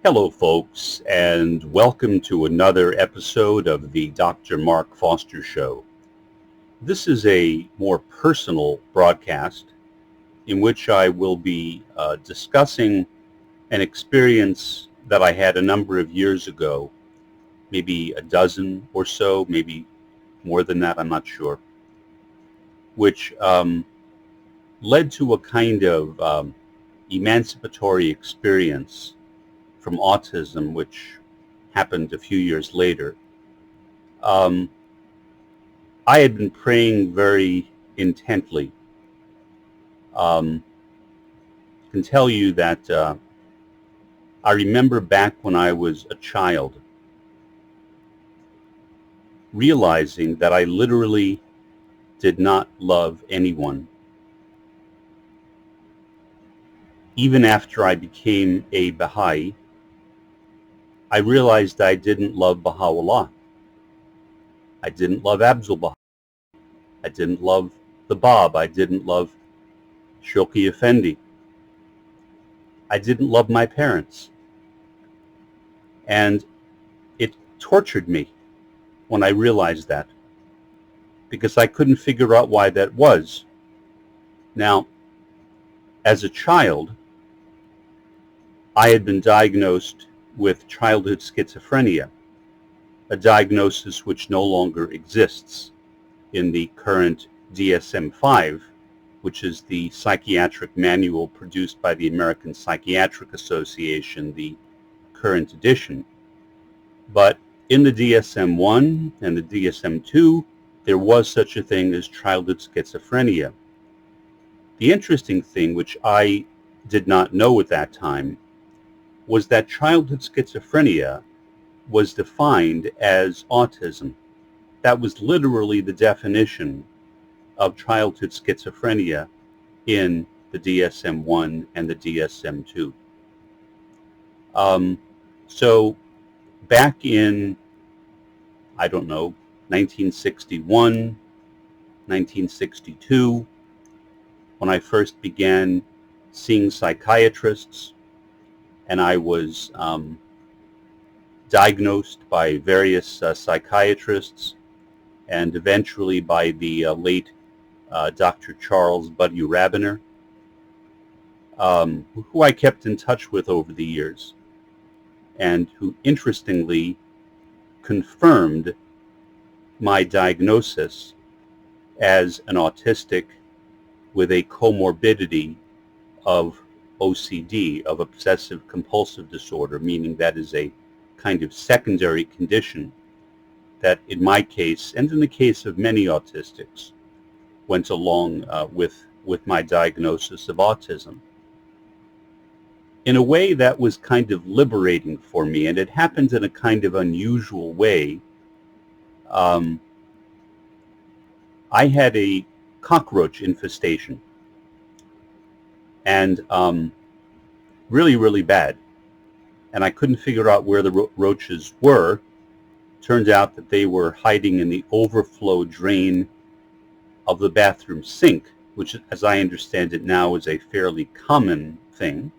Hello, folks, and welcome to another episode of the Dr. Mark Foster Show. This is a more personal broadcast in which I will be discussing an experience that I had a number of years ago, maybe a dozen or so, maybe more than that, I'm not sure, which led to a kind of emancipatory experience from autism, which happened a few years later. I had been praying very intently. I can tell you that I remember back when I was a child realizing that I literally did not love anyone. Even after I became a Baha'i, I realized I didn't love Baha'u'llah. I didn't love Abdul-Baha. I didn't love the Bab. I didn't love Shokhi Effendi. I didn't love my parents. And it tortured me when I realized that, because I couldn't figure out why that was. Now, as a child, I had been diagnosed with childhood schizophrenia, a diagnosis which no longer exists in the current DSM-5, which is the psychiatric manual produced by the American Psychiatric Association, the current edition. But in the DSM-1 and the DSM-2, there was such a thing as childhood schizophrenia. The interesting thing, which I did not know at that time, was that childhood schizophrenia was defined as autism. That was literally the definition of childhood schizophrenia in the DSM-1 and the DSM-2. So back in, I don't know, 1961, 1962, when I first began seeing psychiatrists, and I was diagnosed by various psychiatrists, and eventually by the late Dr. Charles Buddy Rabiner, who I kept in touch with over the years, and who interestingly confirmed my diagnosis as an autistic with a comorbidity of OCD, of obsessive compulsive disorder, meaning that is a kind of secondary condition that in my case, and in the case of many autistics, went along with my diagnosis of autism. In a way that was kind of liberating for me, and it happened in a kind of unusual way. I had a cockroach infestation, and really, really bad. And I couldn't figure out where the roaches were. Turned out that they were hiding in the overflow drain of the bathroom sink, which, as I understand it now, is a fairly common thing.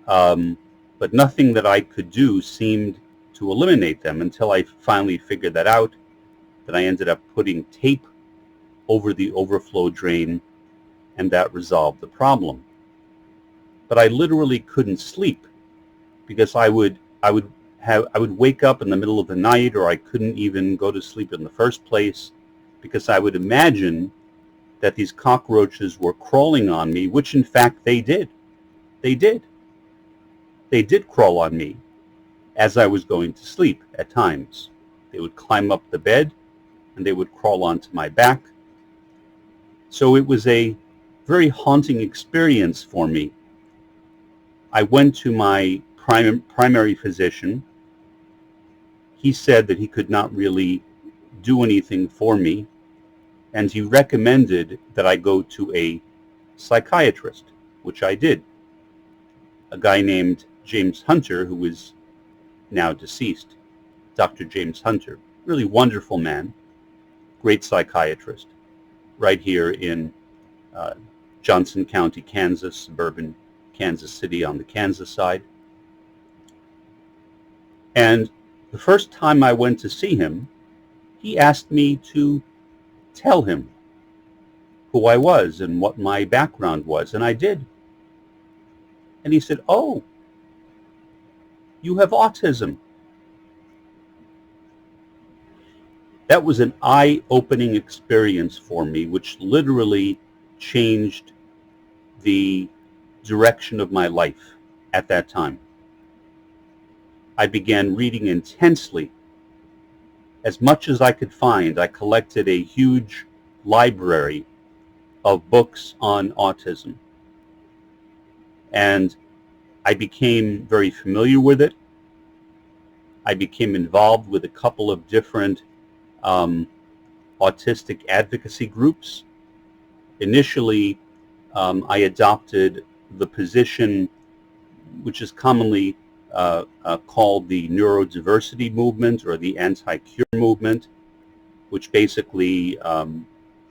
But nothing that I could do seemed to eliminate them until I finally figured that out. That I ended up putting tape over the overflow drain, and that resolved the problem. But I literally couldn't sleep because I would wake up in the middle of the night, or I couldn't even go to sleep in the first place, because I would imagine that these cockroaches were crawling on me, which in fact they did. They did crawl on me as I was going to sleep at times. They would climb up the bed and they would crawl onto my back. So it was a very haunting experience for me. I went to my primary physician. He said that he could not really do anything for me, and he recommended that I go to a psychiatrist, which I did. A guy named James Hunter, who is now deceased, Dr. James Hunter, really wonderful man, great psychiatrist, right here in Johnson County, Kansas, suburban Kansas City on the Kansas side. And the first time I went to see him, he asked me to tell him who I was and what my background was, and I did. And he said, "Oh, you have autism." That was an eye-opening experience for me, which literally changed the direction of my life at that time. I began reading intensely. As much as I could find, I collected a huge library of books on autism. And I became very familiar with it. I became involved with a couple of different autistic advocacy groups. Initially, I adopted the position which is commonly called the neurodiversity movement or the anti-cure movement, which basically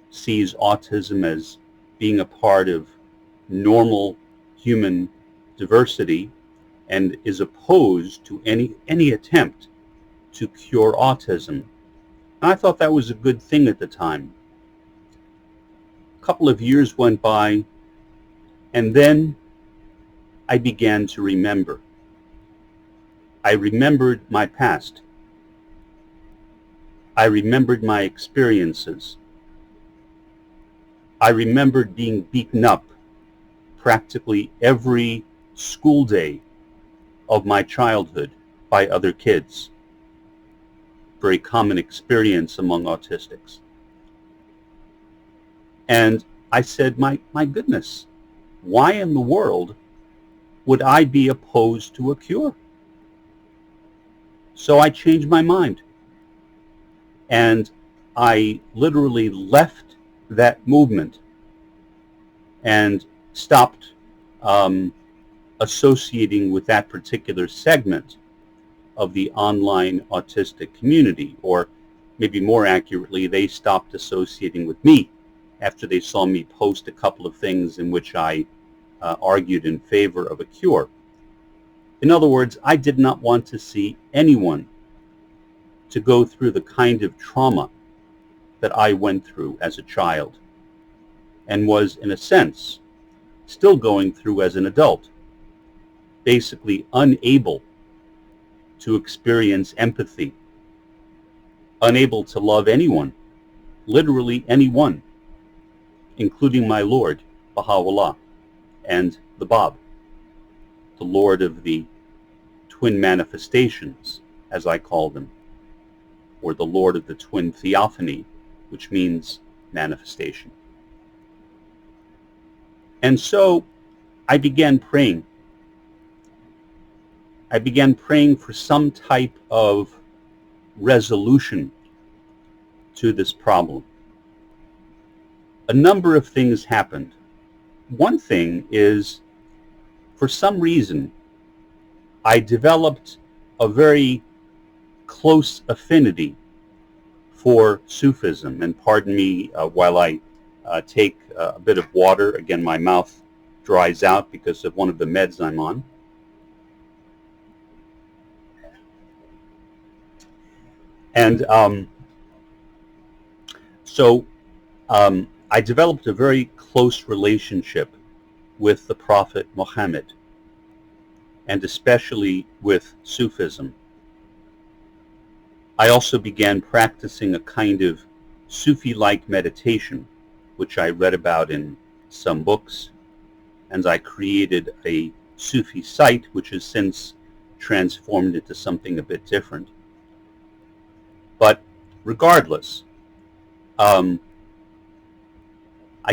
sees autism as being a part of normal human diversity and is opposed to any attempt to cure autism. And I thought that was a good thing at the time. A couple of years went by, and then I began to remember. I remembered my past. I remembered my experiences. I remembered being beaten up practically every school day of my childhood by other kids. Very common experience among autistics. And I said, my goodness, why in the world would I be opposed to a cure? So I changed my mind. And I literally left that movement and stopped associating with that particular segment of the online autistic community, or maybe more accurately, they stopped associating with me after they saw me post a couple of things in which I argued in favor of a cure. In other words, I did not want to see anyone to go through the kind of trauma that I went through as a child and was, in a sense, still going through as an adult, basically unable to experience empathy, unable to love anyone, literally anyone, including my Lord, Baha'u'llah, and the Bab, the Lord of the twin manifestations, as I call them, or the Lord of the twin theophany, which means manifestation. And so I began praying. I began praying for some type of resolution to this problem. A number of things happened. One thing is, for some reason, I developed a very close affinity for Sufism. And pardon me while I take a bit of water. Again, my mouth dries out because of one of the meds I'm on. And so I developed a very close relationship with the Prophet Muhammad, and especially with Sufism. I also began practicing a kind of Sufi-like meditation, which I read about in some books, and I created a Sufi site, which has since transformed into something a bit different. But regardless, I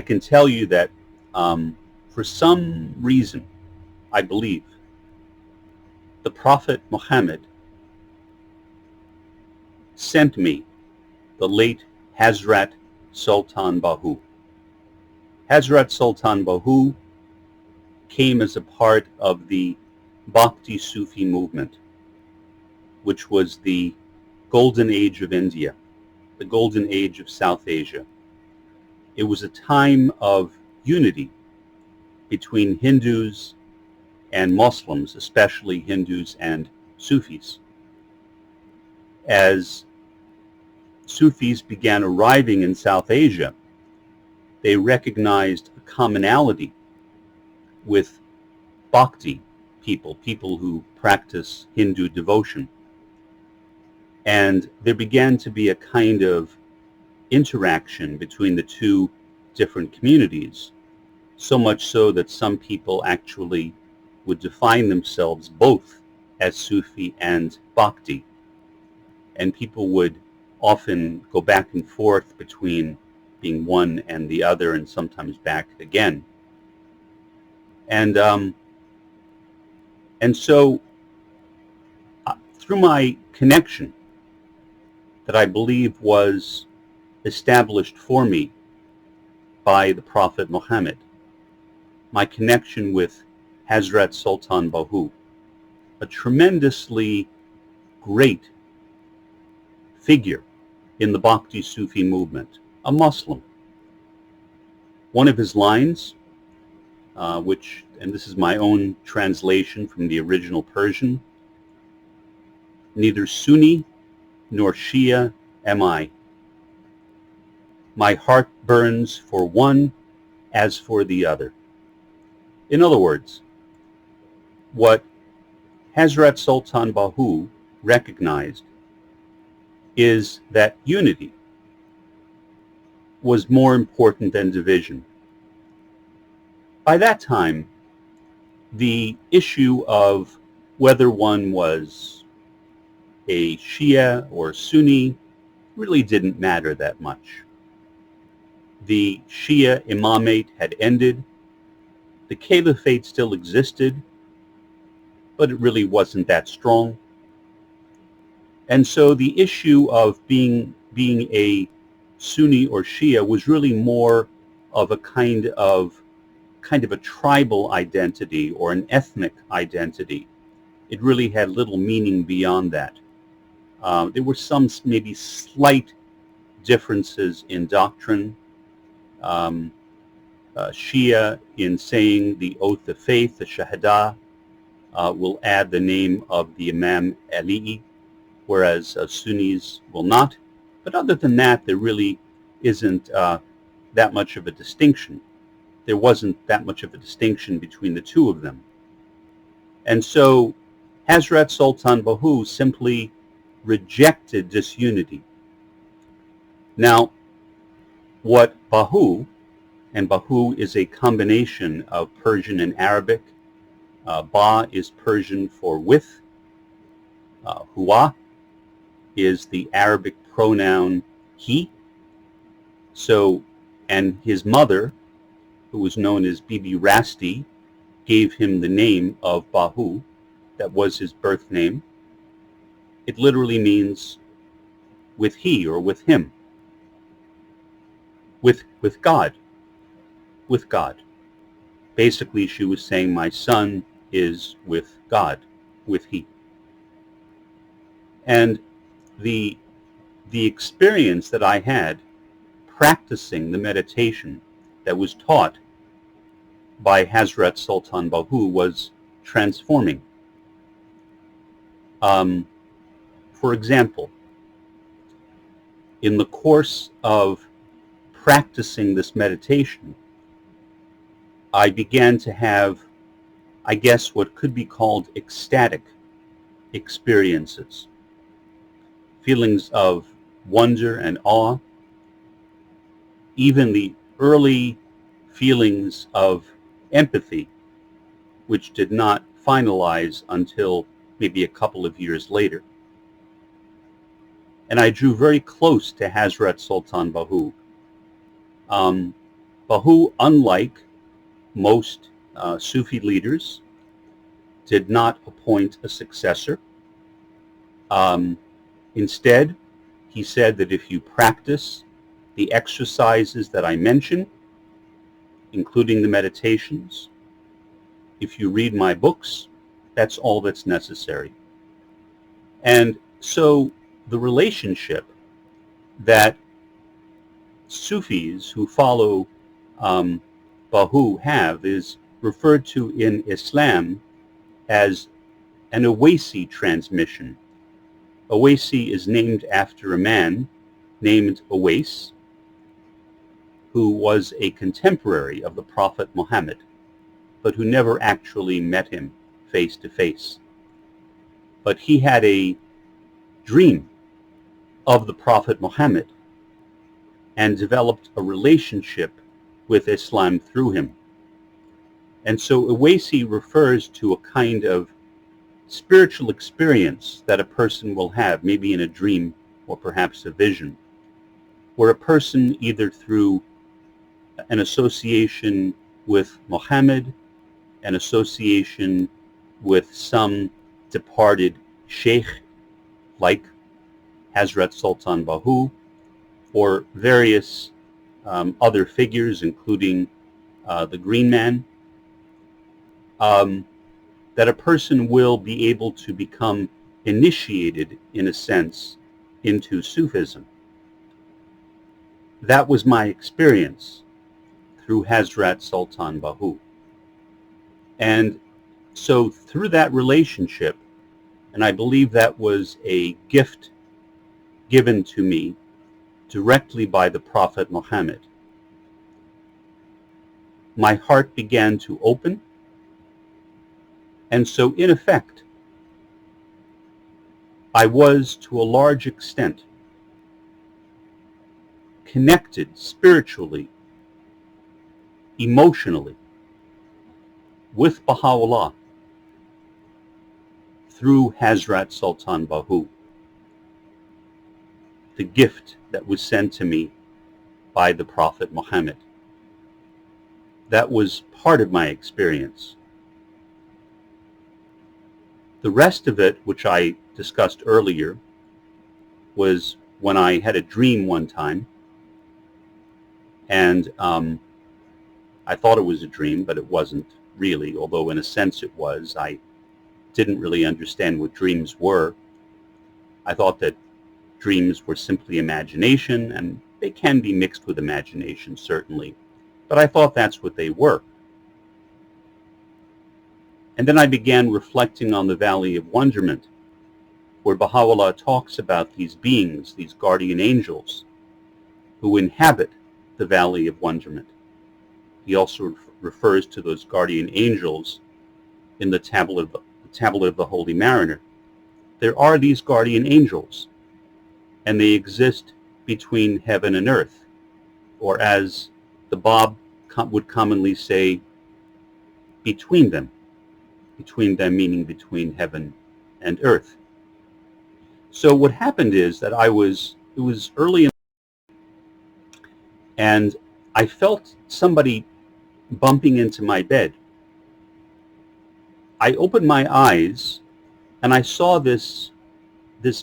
can tell you that for some reason, I believe, the Prophet Muhammad sent me the late Hazrat Sultan Bahu. Hazrat Sultan Bahu came as a part of the Bhakti Sufi movement, which was the golden age of India, the golden age of South Asia. It was a time of unity between Hindus and Muslims, especially Hindus and Sufis. as Sufis began arriving in South Asia, they recognized a commonality with Bhakti people who practice Hindu devotion. And there began to be a kind of interaction between the two different communities, so much so that some people actually would define themselves both as Sufi and Bhakti. And people would often go back and forth between being one and the other, and sometimes back again. And so through my connection that I believe was established for me by the Prophet Muhammad, my connection with Hazrat Sultan Bahu, a tremendously great figure in the Bhakti Sufi movement, a Muslim. One of his lines, and this is my own translation from the original Persian, "Neither Sunni nor Shia am I. My heart burns for one as for the other." In other words, what Hazrat Sultan Bahu recognized is that unity was more important than division. By that time, the issue of whether one was a Shia or Sunni really didn't matter that much. The Shia imamate had ended. The caliphate still existed, but it really wasn't that strong. And so the issue of being a Sunni or Shia was really more of a kind of a tribal identity or an ethnic identity. It really had little meaning beyond that. There were some maybe slight differences in doctrine. Shia, in saying the oath of faith, the Shahada, will add the name of the Imam Ali, whereas Sunnis will not. But other than that, there really isn't that much of a distinction. There wasn't that much of a distinction between the two of them. And so Hazrat Sultan Bahu simply rejected disunity. Now, what Bahu, and Bahu is a combination of Persian and Arabic. Ba is Persian for with. Huwa is the Arabic pronoun he. So, and his mother, who was known as Bibi Rasti, gave him the name of Bahu. That was his birth name. It literally means with he or with him. With God. With God. Basically, she was saying, my son is with God, with he. And the experience that I had practicing the meditation that was taught by Hazrat Sultan Bahu was transforming. For example, in the course of practicing this meditation, I began to have, I guess, what could be called ecstatic experiences. Feelings of wonder and awe, even the early feelings of empathy, which did not finalize until maybe a couple of years later. And I drew very close to Hazrat Sultan Bahu. Bahu, unlike most Sufi leaders, did not appoint a successor. Instead, he said that if you practice the exercises that I mentioned, including the meditations, if you read my books, that's all that's necessary. And so the relationship that Sufis who follow Bahu have is referred to in Islam as an Owaisi transmission. Owaisi is named after a man named Owais, who was a contemporary of the Prophet Muhammad, but who never actually met him face to face. But he had a dream of the Prophet Muhammad and developed a relationship with Islam through him. And so Owaisi refers to a kind of spiritual experience that a person will have, maybe in a dream or perhaps a vision, where a person, either through an association with Muhammad, an association with some departed sheikh like Hazrat Sultan Bahu, or various other figures, including the Green Man, that a person will be able to become initiated, in a sense, into Sufism. That was my experience through Hazrat Sultan Bahu. And so through that relationship, and I believe that was a gift given to me directly by the Prophet Muhammad, my heart began to open. And so in effect, I was to a large extent connected spiritually, emotionally, with Baha'u'llah through Hazrat Sultan Bahu, the gift that was sent to me by the Prophet Muhammad. That was part of my experience. The rest of it, which I discussed earlier, was when I had a dream one time, and I thought it was a dream, but it wasn't really, although in a sense it was. I didn't really understand what dreams were. I thought that dreams were simply imagination, and they can be mixed with imagination, certainly, but I thought that's what they were. And then I began reflecting on the Valley of Wonderment, where Baha'u'llah talks about these beings, these guardian angels, who inhabit the Valley of Wonderment. He also refers to those guardian angels in the Tablet of the Holy Mariner. There are these guardian angels, and they exist between heaven and earth, or as the Bab would commonly say, between them meaning between heaven and earth. So what happened is that it was early in, and I felt somebody bumping into my bed. I opened my eyes and I saw this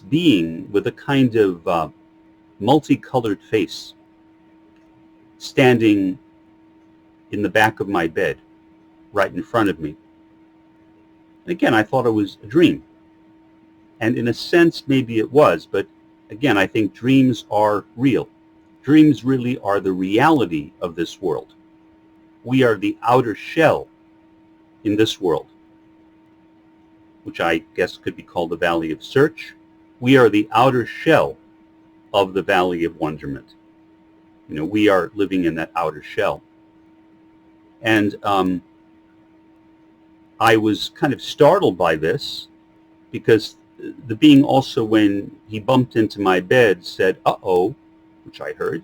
being with a kind of multicolored face standing in the back of my bed, right in front of me. And again, I thought it was a dream. And in a sense, maybe it was, but again, I think dreams are real. Dreams really are the reality of this world. We are the outer shell in this world, which I guess could be called the Valley of Search. We are the outer shell of the Valley of Wonderment. You know, we are living in that outer shell. And I was kind of startled by this, because the being also, when he bumped into my bed, said, "Uh-oh," which I heard.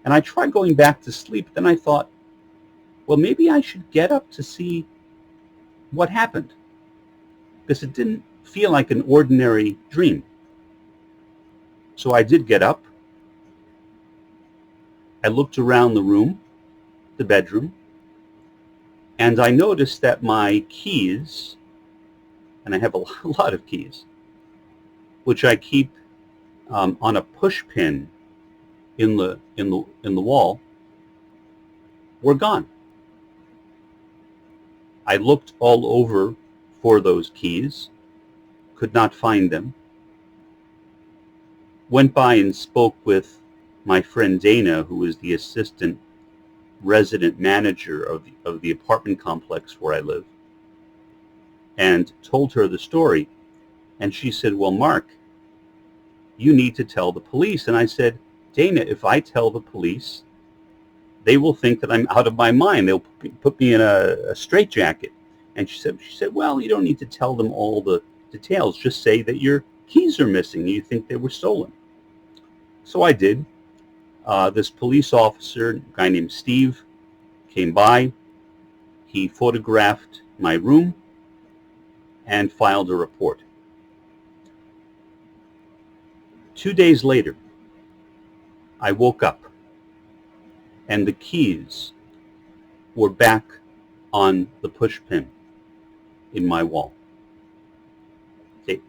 And I tried going back to sleep. Then I thought, well, maybe I should get up to see what happened, because it didn't feel like an ordinary dream. So I did get up. I looked around the room, the bedroom, and I noticed that my keys, and I have a lot of keys, which I keep on a push pin in the wall, were gone. I looked all over for those keys, could not find them. Went by and spoke with my friend Dana, who is the assistant resident manager of the apartment complex where I live, and told her the story. And she said, well, Mark, you need to tell the police. And I said, Dana, if I tell the police, they will think that I'm out of my mind. They'll put me in a straitjacket. And she said, well, you don't need to tell them all the details. Just say that your keys are missing and you think they were stolen. So I did. This police officer, a guy named Steve, came by. He photographed my room and filed a report. 2 days later, I woke up and the keys were back on the push pin in my wall.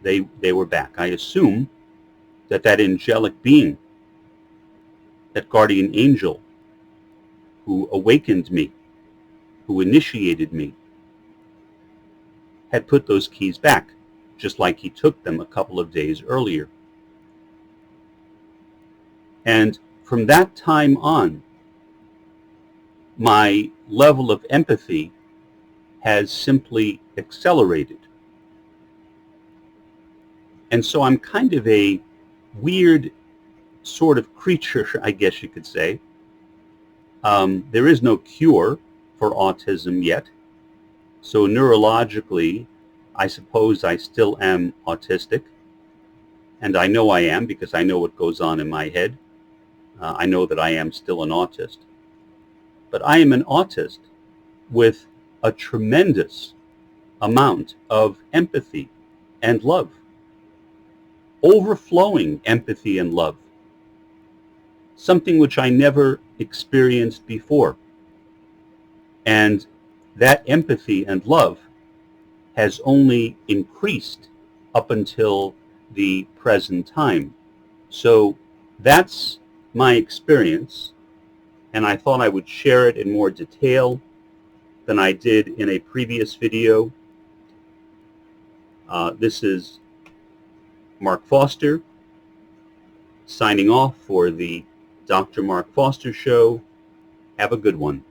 They were back. I assume that angelic being, that guardian angel who awakened me, who initiated me, had put those keys back, just like he took them a couple of days earlier. And from that time on, my level of empathy has simply accelerated. And so I'm kind of a weird sort of creature, I guess you could say. There is no cure for autism yet. So neurologically, I suppose I still am autistic. And I know I am because I know what goes on in my head. I know that I am still an autist. But I am an autist with a tremendous amount of empathy and love. Overflowing empathy and love. Something which I never experienced before. And that empathy and love has only increased up until the present time. So that's my experience, and I thought I would share it in more detail than I did in a previous video. This is Mark Foster signing off for the Dr. Mark Foster Show. Have a good one.